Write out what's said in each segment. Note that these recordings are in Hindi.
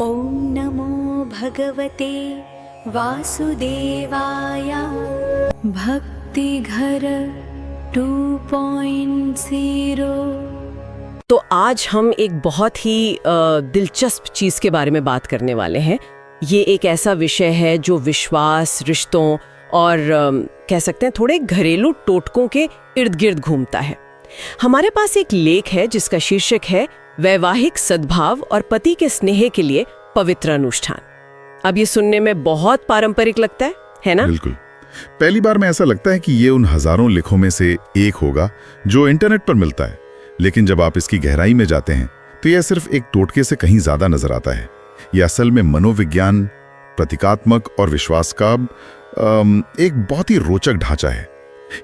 ॐ नमो भगवते वासुदेवाय। भक्तिघर 2.0। तो आज हम एक बहुत ही दिलचस्प चीज़ के बारे में बात करने वाले हैं। ये एक ऐसा विषय है जो विश्वास, रिश्तों और कह सकते हैं थोड़े घरेलू टोटकों के इर्द गिर्द घूमता है। हमारे पास एक लेख है जिसका शीर्षक है वैवाहिक सद्भाव और पति के स्नेह के लिए पवित्र अनुष्ठान। अब ये सुनने में बहुत पारंपरिक लगता है ना? बिल्कुल। पहली बार में ऐसा लगता है कि ये उन हजारों लेखों में से एक होगा जो इंटरनेट पर मिलता है, लेकिन जब आप इसकी गहराई में जाते हैं तो यह सिर्फ एक टोटके से कहीं ज्यादा नजर आता है। यह असल में मनोविज्ञान, प्रतीकात्मक और विश्वास का एक बहुत ही रोचक ढांचा है।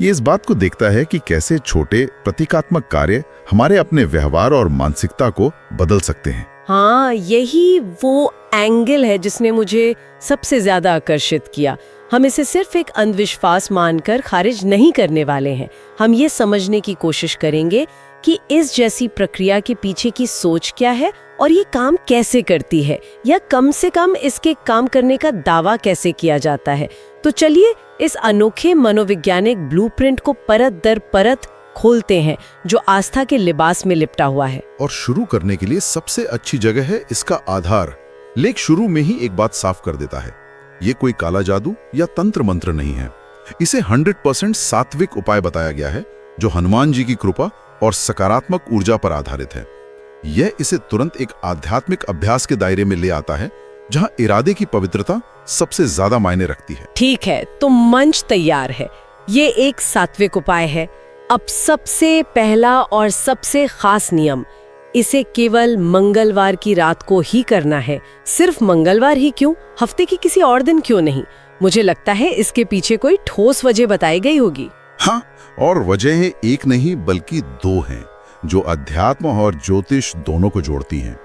ये इस बात को देखता है कि कैसे छोटे प्रतीकात्मक कार्य हमारे अपने व्यवहार और मानसिकता को बदल सकते हैं। हाँ, यही वो एंगल है जिसने मुझे सबसे ज्यादा आकर्षित किया। हम इसे सिर्फ एक अंधविश्वास मानकर खारिज नहीं करने वाले हैं। हम ये समझने की कोशिश करेंगे कि इस जैसी प्रक्रिया के पीछे की सोच क्या है और ये काम कैसे करती है, या कम से कम इसके काम करने का दावा कैसे किया जाता है। तो चलिए इस अनोखे मनोवैज्ञानिक ब्लूप्रिंट को परत दर परत खोलते हैं जो आस्था के लिबास में लिपटा हुआ है। और शुरू करने के लिए सबसे अच्छी जगह है इसका आधार। लेख शुरू में ही एक बात साफ कर देता है, ये कोई काला जादू या तंत्र मंत्र नहीं है। इसे 100% सात्विक उपाय बताया गया है जो हनुमान जी की कृपा और सकारात्मक ऊर्जा पर आधारित है। यह इसे तुरंत एक आध्यात्मिक अभ्यास के दायरे में ले आता है जहां इरादे की पवित्रता सबसे ज्यादा मायने रखती है। ठीक है, तो मंच तैयार है। ये एक सात्विक उपाय है। अब सबसे पहला और सबसे खास नियम, इसे केवल मंगलवार की रात को ही करना है। सिर्फ मंगलवार ही क्यों? हफ्ते की किसी और दिन क्यों नहीं? मुझे लगता है इसके पीछे कोई ठोस वजह बताई गई होगी। हाँ, और वजह एक नहीं बल्कि दो हैं जो अध्यात्म और ज्योतिष दोनों को जोड़ती हैं।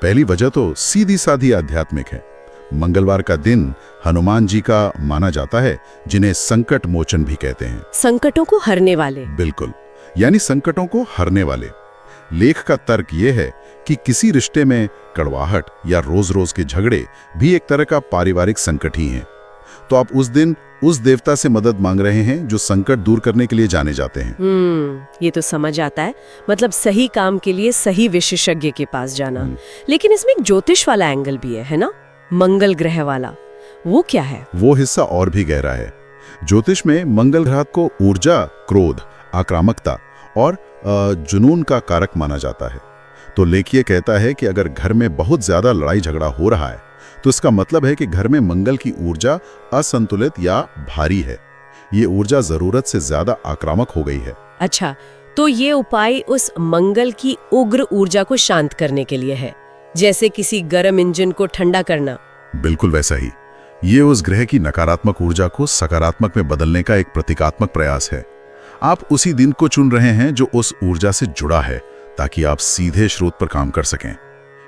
पहली वजह तो सीधी साधी आध्यात्मिक है। मंगलवार का दिन हनुमान जी का माना जाता है, जिन्हें संकट मोचन भी कहते हैं। संकटों को हरने वाले। बिल्कुल, यानी संकटों को हरने वाले। लेख का तर्क यह है कि किसी रिश्ते में कड़वाहट या रोज रोज के झगड़े भी एक तरह का पारिवारिक संकट ही है। तो आप उस दिन उस देवता से मदद मांग रहे हैं जो संकट दूर करने के लिए जाने जाते हैं। ये तो समझ आता है। मतलब सही काम के लिए सही विशेषज्ञ के पास जाना। लेकिन इसमें एक ज्योतिष वाला एंगल भी है ना? मंगल ग्रह वाला, वो क्या है? वो हिस्सा और भी गहरा है। ज्योतिष में मंगल ग्रह को ऊर्जा, क्रोध, आक्रामकता और जुनून का कारक माना जाता है। तो लेख ये कहता है कि अगर घर में बहुत ज्यादा लड़ाई झगड़ा हो रहा है तो इसका मतलब है कि घर में मंगल की ऊर्जा असंतुलित या भारी है। ये ऊर्जा जरूरत से ज्यादा आक्रामक हो गई है। अच्छा, तो ये उपाय उस मंगल की उग्र ऊर्जा को शांत करने के लिए है, जैसे किसी गर्म इंजन को ठंडा करना। बिल्कुल वैसा ही। ये उस ग्रह की नकारात्मक ऊर्जा को सकारात्मक में बदलने का एक प्रतीकात्मक प्रयास है। आप उसी दिन को चुन रहे हैं जो उस ऊर्जा से जुड़ा है, ताकि आप सीधे स्रोत पर काम कर सकें।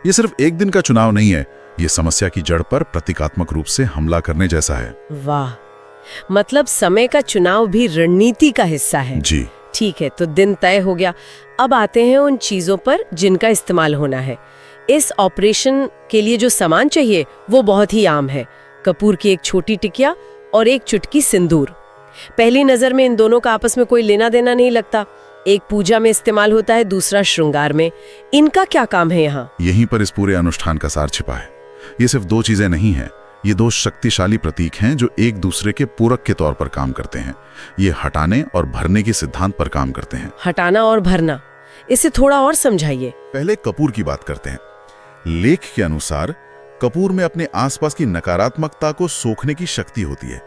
ये सिर्फ एक दिन का चुनाव नहीं है, ये समस्या की जड़ पर प्रतीकात्मक रूप से हमला करने जैसा है। वाह, मतलब समय का चुनाव भी रणनीति का हिस्सा है। जी ठीक है, तो दिन तय हो गया। अब आते हैं उन चीजों पर जिनका इस्तेमाल होना है। इस ऑपरेशन के लिए जो सामान चाहिए वो बहुत ही आम है। कपूर की एक छोटी टिकिया और एक चुटकी सिंदूर। पहली नजर में इन दोनों का आपस में कोई लेना देना नहीं लगता। एक पूजा में इस्तेमाल होता है, दूसरा श्रृंगार में। इनका क्या काम है यहाँ? यहीं पर इस पूरे अनुष्ठान का सार छिपा है। ये सिर्फ दो चीजें नहीं हैं, ये दो शक्तिशाली प्रतीक हैं जो एक दूसरे के पूरक के तौर पर काम करते हैं। ये हटाने और भरने के सिद्धांत पर काम करते हैं। हटाना और भरना, इसे थोड़ा और समझाइए। पहले कपूर की बात करते हैं। लेख के अनुसार कपूर में अपने आसपास की नकारात्मकता को सोखने की शक्ति होती है।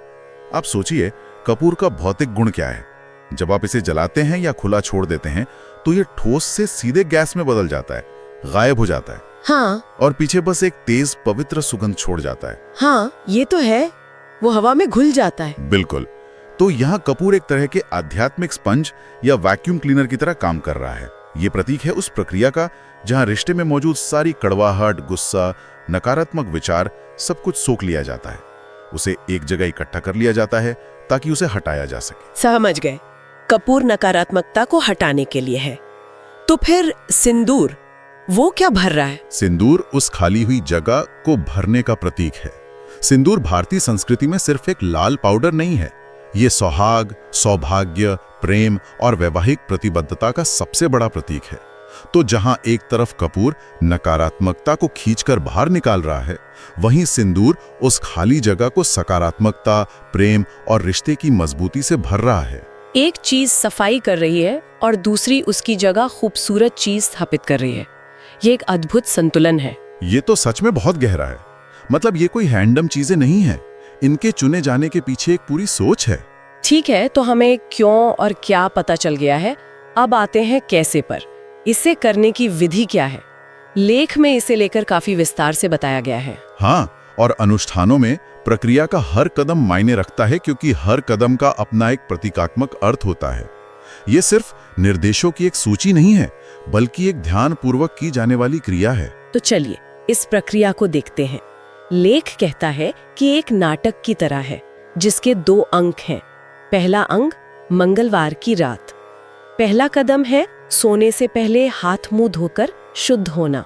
आप सोचिए, कपूर का भौतिक गुण क्या है? जब आप इसे जलाते हैं या खुला छोड़ देते हैं तो ये ठोस से सीधे गैस में बदल जाता है, गायब हो जाता है। हाँ, और पीछे बस एक तेज पवित्र सुगंध छोड़ जाता है। हाँ, ये तो है, वो हवा में घुल जाता है। बिल्कुल। तो यहाँ कपूर एक तरह के आध्यात्मिक स्पंज या वैक्यूम क्लीनर की तरह काम कर रहा है। ये प्रतीक है उस प्रक्रिया का जहाँ रिश्ते में मौजूद सारी कड़वाहट, गुस्सा, नकारात्मक विचार सब कुछ सोख लिया जाता है। उसे एक जगह इकट्ठा कर लिया जाता है ताकि उसे हटाया जा सके। समझ गए, कपूर नकारात्मकता को हटाने के लिए है। तो फिर सिंदूर, वो क्या भर रहा है? सिंदूर उस खाली हुई जगह को भरने का प्रतीक है। सिंदूर भारतीय संस्कृति में सिर्फ एक लाल पाउडर नहीं है, ये सुहाग, सौभाग्य, प्रेम और वैवाहिक प्रतिबद्धता का सबसे बड़ा प्रतीक है। तो जहां एक तरफ कपूर नकारात्मकता को खींचकर बाहर निकाल रहा है, वहीं सिंदूर उस खाली जगह को सकारात्मकता, प्रेम और रिश्ते की मजबूती से भर रहा है। एक चीज सफाई कर रही है और दूसरी उसकी जगह खूबसूरत चीज स्थापित कर रही है। ये एक अद्भुत संतुलन है। ये तो सच में बहुत गहरा है। मतलब ये कोई रैंडम चीजें नहीं है, इनके चुने जाने के पीछे एक पूरी सोच है। ठीक है, तो हमें क्यों और क्या पता चल गया है। अब आते हैं कैसे पर। इसे करने की विधि क्या है? लेख में इसे लेकर काफी विस्तार से बताया गया है। हाँ, और अनुष्ठानों में प्रक्रिया का हर कदम मायने रखता है, क्योंकि हर कदम का अपना एक प्रतीकात्मक अर्थ होता है। ये सिर्फ निर्देशों की एक सूची नहीं है, बल्कि एक ध्यानपूर्वक की जाने वाली क्रिया है। तो चलिए इस प्रक्रिया को देखते हैं। लेख कहता है कि एक नाटक की तरह है, जिसके 2 अंक हैं। पहला अंग मंगलवार की रात। पहला कदम है सोने से पहले हाथ मुंह धोकर शुद्ध होना।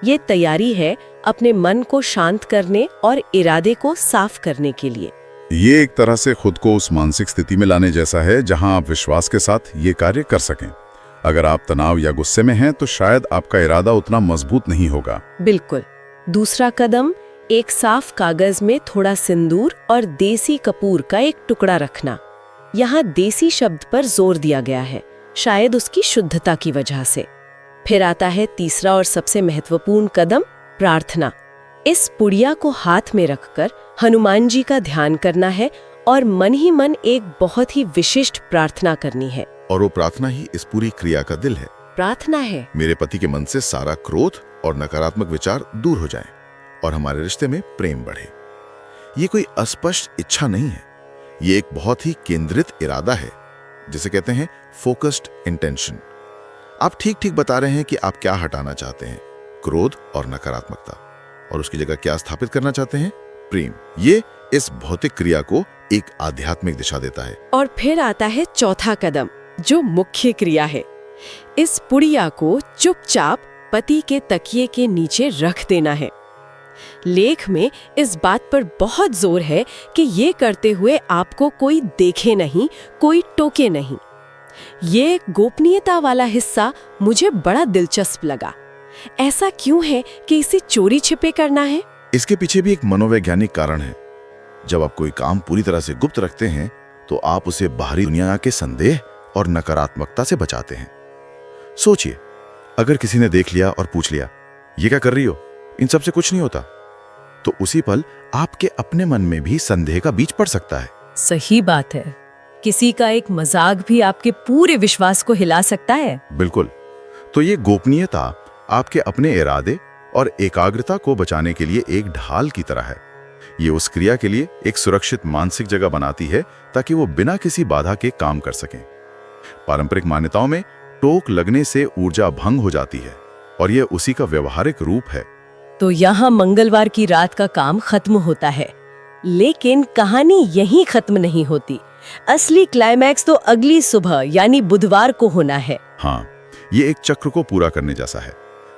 ये तैयारी है अपने मन को शांत करने और इरादे को साफ करने के लिए। ये एक तरह से खुद को उस मानसिक स्थिति में लाने जैसा है जहां आप विश्वास के साथ ये कार्य कर सकें। अगर आप तनाव या गुस्से में हैं तो शायद आपका इरादा उतना मजबूत नहीं होगा। बिल्कुल। दूसरा कदम एक साफ कागज में थोड़ा सिंदूर और देसी कपूर का एक टुकड़ा रखना। यहाँ देसी शब्द पर जोर दिया गया है, शायद उसकी शुद्धता की वजह से। फिर आता है तीसरा और सबसे महत्वपूर्ण कदम, प्रार्थना। इस पुड़िया को हाथ में रखकर हनुमान जी का ध्यान करना है और मन ही मन एक बहुत ही विशिष्ट प्रार्थना करनी है। और वो प्रार्थना ही इस पूरी क्रिया का दिल है। प्रार्थना है, मेरे पति के मन से सारा क्रोध और नकारात्मक विचार दूर हो जाएं और हमारे रिश्ते में प्रेम बढ़े। ये कोई अस्पष्ट इच्छा नहीं है, ये एक बहुत ही केंद्रित इरादा है, जिसे कहते हैं फोकस्ड इंटेंशन। आप ठीक ठीक बता रहे हैं कि आप क्या हटाना चाहते हैं, क्रोध और नकारात्मकता, और उसकी जगह क्या स्थापित करना चाहते हैं, प्रेम। ये इस भौतिक क्रिया को एक आध्यात्मिक दिशा देता है। और फिर आता है चौथा कदम, जो मुख्य क्रिया है। इस पुड़िया को चुपचाप पति के तकिए के नीचे रख देना है। लेख में इस बात पर बहुत जोर है कि ये करते हुए आपको कोई देखे नहीं, कोई टोके नहीं। ये गोपनीयता वाला हिस्सा मुझे बड़ा दिलचस्प लगा। ऐसा क्यों है कि इसे चोरी छिपे करना है? इसके पीछे भी एक मनोवैज्ञानिक कारण है। जब आप कोई काम पूरी तरह से गुप्त रखते हैं तो आप उसे बाहरी दुनिया के संदेह और नकारात्मकता से बचाते हैं। सोचिए, अगर किसी ने देख लिया और पूछ लिया, ये क्या कर रही हो, इन सब से कुछ नहीं होता, तो उसी पल आपके अपने मन में भी संदेह का बीज पड़ सकता है। सही बात है। किसी का एक मजाक भी आपके पूरे विश्वास को हिला सकता है। बिल्कुल। तो ये गोपनीयता आपके अपने इरादे और एकाग्रता को बचाने के लिए एक ढाल की तरह है। ये उस क्रिया के लिए एक सुरक्षित मानसिक जगह बनाती है ताकि वो बिना किसी बाधा के काम कर सकें। पारंपरिक मान्यताओं में टोक लगने से ऊर्जा भंग हो जाती है और यह उसी का व्यवहारिक रूप है। तो यहाँ मंगलवार की रात का काम खत्म होता है, लेकिन कहानी यहीं खत्म नहीं होती। असली क्लाइमैक्स तो अगली सुबह यानी बुधवार को होना है। हाँ, ये एक चक्र को पूरा करने जैसा है।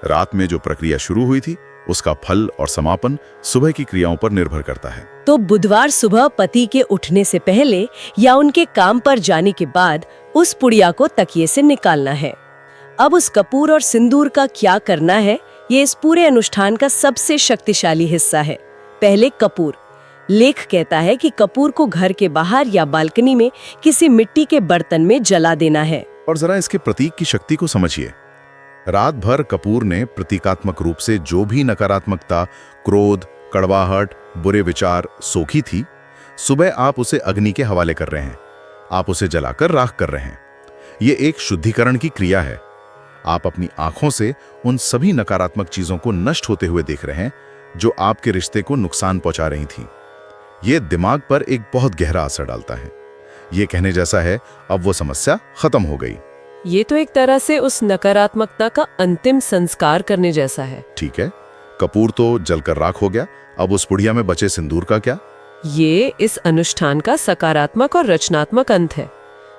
रात में जो प्रक्रिया शुरू हुई थी, उसका फल और समापन सुबह की क्रियाओं पर निर्भर करता है। तो बुधवार सुबह पति के उठने से पहले या उनके काम पर जाने के बाद उस पुड़िया को तकिए से निकालना है। अब उस कपूर और सिंदूर का क्या करना है, ये इस पूरे अनुष्ठान का सबसे शक्तिशाली हिस्सा है। पहले कपूर। लेख कहता है कि कपूर को घर के बाहर या बालकनी में किसी मिट्टी के बर्तन में जला देना है। और जरा इसके प्रतीक की शक्ति को समझिए। रात भर कपूर ने प्रतीकात्मक रूप से जो भी नकारात्मकता, क्रोध, कड़वाहट, बुरे विचार सोखी थी, सुबह आप उसे अग्नि के हवाले कर रहे हैं। आप उसे जलाकर राख कर रहे हैं। ये एक शुद्धिकरण की क्रिया है। आप अपनी आंखों से उन सभी नकारात्मक चीजों को नष्ट होते हुए देख रहे हैं जो आपके रिश्ते को नुकसान पहुंचा रही थीं। ये दिमाग पर एक बहुत गहरा असर डालता है। ये कहने जैसा है, अब वो समस्या खत्म हो गई। ये तो एक तरह से उस नकारात्मकता का अंतिम संस्कार करने जैसा है। ठीक है, कपूर तो जलकर राख हो गया, अब उस पुड़िया में बचे सिंदूर का क्या? ये इस अनुष्ठान का सकारात्मक और रचनात्मक अंत है।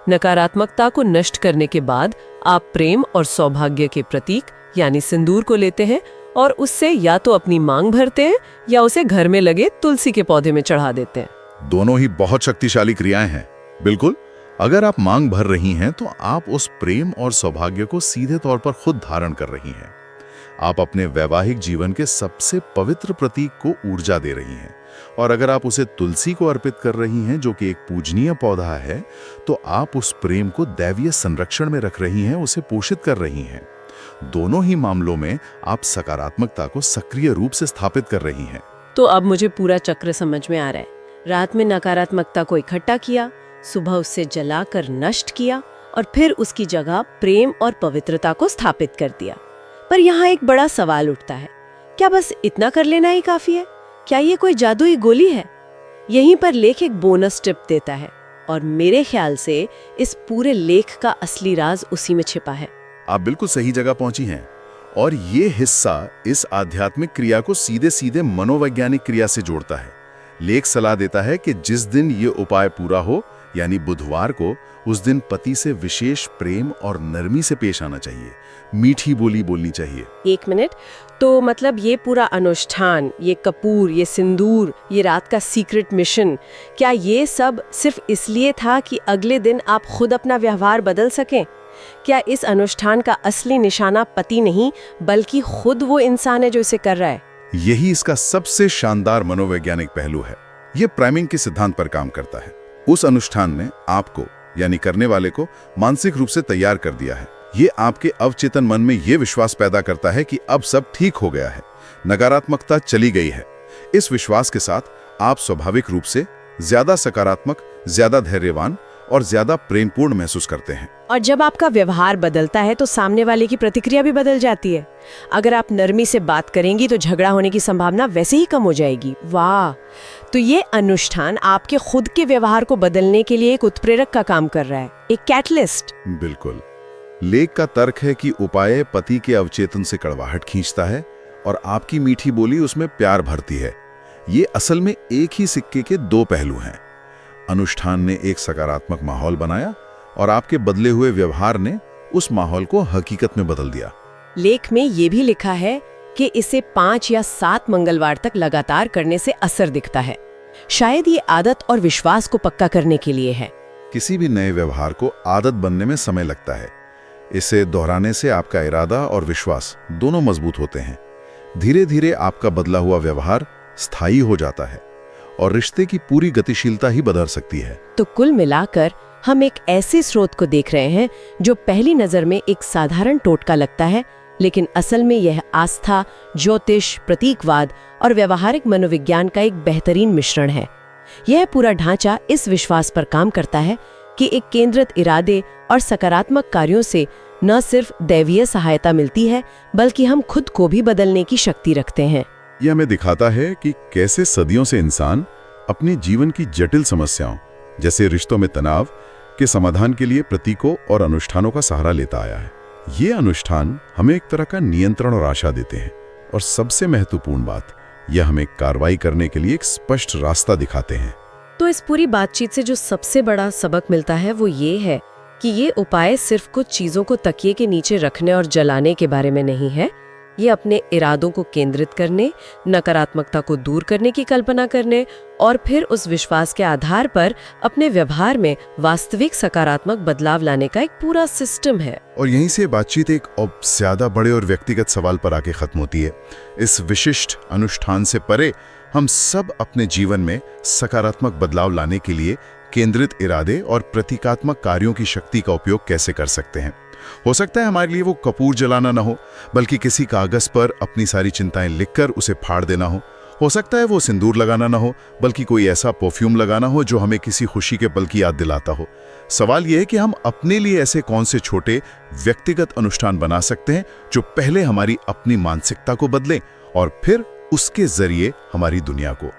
नकारात्मकता को नष्ट करने के बाद आप प्रेम और सौभाग्य के प्रतीक यानी सिंदूर को लेते हैं और उससे या तो अपनी मांग भरते हैं या उसे घर में लगे तुलसी के पौधे में चढ़ा देते हैं। दोनों ही बहुत शक्तिशाली क्रियाएं हैं। बिल्कुल, अगर आप मांग भर रही हैं तो आप उस प्रेम और सौभाग्य को सीधे तौर पर खुद धारण कर रही हैं। आप अपने वैवाहिक जीवन के सबसे पवित्र प्रतीक को ऊर्जा दे रही हैं। और अगर आप उसे तुलसी को अर्पित कर रही हैं, जो कि एक पूजनीय पौधा है, तो आप उस प्रेम को दैवीय संरक्षण में रख रही हैं, उसे पोषित कर रही हैं। दोनों ही मामलों में आप सकारात्मकता को सक्रिय रूप से स्थापित कर रही हैं। तो अब मुझे पूरा चक्र समझ में आ रहा है। रात में नकारात्मकता को इकट्ठा किया, सुबह उससे जलाकर नष्ट किया और फिर उसकी जगह प्रेम और पवित्रता को स्थापित कर दिया। पर यहाँ एक बड़ा सवाल उठता है, क्या बस इतना कर लेना ही काफी है? क्या ये कोई जादुई गोली है? यहीं पर लेख एक बोनस टिप देता है और मेरे ख्याल से इस पूरे लेख का असली राज उसी में छिपा है। आप बिल्कुल सही जगह पहुंची हैं और ये हिस्सा इस आध्यात्मिक क्रिया को सीधे सीधे मनोवैज्ञानिक क्रिया से जोड़ता है। लेख सलाह देता है कि जिस दिन ये उपाय पूरा हो, यानी बुधवार को, उस दिन पति से विशेष प्रेम और नरमी से पेश आना चाहिए, मीठी बोली बोलनी चाहिए। एक मिनट, तो मतलब ये पूरा अनुष्ठान, ये कपूर, ये सिंदूर, ये रात का सीक्रेट मिशन, क्या ये सब सिर्फ इसलिए था कि अगले दिन आप खुद अपना व्यवहार बदल सकें? क्या इस अनुष्ठान का असली निशाना पति नहीं बल्कि खुद वो इंसान है जो इसे कर रहा है? यही इसका सबसे शानदार मनोवैज्ञानिक पहलू है। ये प्राइमिंग के सिद्धांत पर काम करता है। उस अनुष्ठान ने आपको, यानी करने वाले को, मानसिक रूप से तैयार कर दिया है। ये आपके अवचेतन मन में ये विश्वास पैदा करता है कि अब सब ठीक हो गया है, नकारात्मकता चली गई है। इस विश्वास के साथ आप स्वाभाविक रूप से ज्यादा सकारात्मक, ज्यादा धैर्यवान और ज्यादा प्रेमपूर्ण महसूस करते हैं। और जब आपका व्यवहार बदलता है तो सामने वाले की प्रतिक्रिया भी बदल जाती है। अगर आप नरमी से बात करेंगी तो झगड़ा होने की संभावना वैसे ही कम हो जाएगी। वाह! तो ये अनुष्ठान आपके खुद के व्यवहार को बदलने के लिए एक उत्प्रेरक का काम कर रहा है, एक कैटलिस्ट। बिल्कुल। लेख का तर्क है कि उपाय पति के अवचेतन से कड़वाहट खींचता है और आपकी मीठी बोली उसमें प्यार भरती है। ये असल में एक ही सिक्के के दो पहलू हैं। अनुष्ठान ने एक सकारात्मक माहौल बनाया और आपके बदले हुए व्यवहार ने उस माहौल को हकीकत में बदल दिया। लेख में ये भी लिखा है कि इसे 5 या 7 मंगलवार तक लगातार करने से असर दिखता है। शायद ये आदत और विश्वास को पक्का करने के लिए है। किसी भी नए व्यवहार को आदत बनने में समय लगता है। इसे दोहराने से आपका इरादा और विश्वास दोनों मजबूत होते हैं। धीरे धीरे आपका बदला हुआ व्यवहार स्थायी हो जाता है और रिश्ते की पूरी गतिशीलता ही बदल सकती है। तो कुल मिलाकर हम एक ऐसे स्रोत को देख रहे हैं जो पहली नजर में एक साधारण टोटका लगता है, लेकिन असल में यह आस्था, ज्योतिष, प्रतीकवाद और व्यवहारिक मनोविज्ञान का एक बेहतरीन मिश्रण है। यह पूरा ढांचा इस विश्वास पर काम करता है कि एक केंद्रित इरादे और सकारात्मक कार्यों से न सिर्फ दैवीय सहायता मिलती है, बल्कि हम खुद को भी बदलने की शक्ति रखते हैं। यह हमें दिखाता है कि कैसे सदियों से इंसान अपने जीवन की जटिल समस्याओं, जैसे रिश्तों में तनाव, के समाधान के लिए प्रतीकों और अनुष्ठानों का सहारा लेता आया है। ये अनुष्ठान हमें एक तरह का नियंत्रण और आशा देते हैं, और सबसे महत्वपूर्ण बात, यह हमें कार्रवाई करने के लिए एक स्पष्ट रास्ता दिखाते हैं। तो इस पूरी बातचीत से जो सबसे बड़ा सबक मिलता है वो ये है कि ये उपाय सिर्फ कुछ चीजों को तकिए के नीचे रखने और जलाने के बारे में नहीं है। ये अपने इरादों को केंद्रित करने, नकारात्मकता को दूर करने की कल्पना करने और फिर उस विश्वास के आधार पर अपने व्यवहार में वास्तविक सकारात्मक बदलाव लाने का एक पूरा सिस्टम है। और यहीं से बातचीत एक ज्यादा बड़े और व्यक्तिगत सवाल पर आके खत्म होती है। इस विशिष्ट अनुष्ठान से परे हम सब अपने जीवन में सकारात्मक बदलाव लाने के लिए केंद्रित इरादे और प्रतीकात्मक कार्यों की शक्ति का उपयोग कैसे कर सकते हैं। हो सकता है हमारे लिए वो कपूर जलाना ना हो, बल्कि किसी कागज पर अपनी सारी चिंताएं लिखकर उसे फाड़ देना हो सकता है वो सिंदूर लगाना ना हो, बल्कि कोई ऐसा परफ्यूम लगाना हो जो हमें किसी खुशी के पल की याद दिलाता हो। सवाल यह है कि हम अपने लिए ऐसे कौन से छोटे व्यक्तिगत अनुष्ठान बना सकते हैं जो पहले हमारी अपनी मानसिकता को बदलें और फिर उसके जरिए हमारी दुनिया को।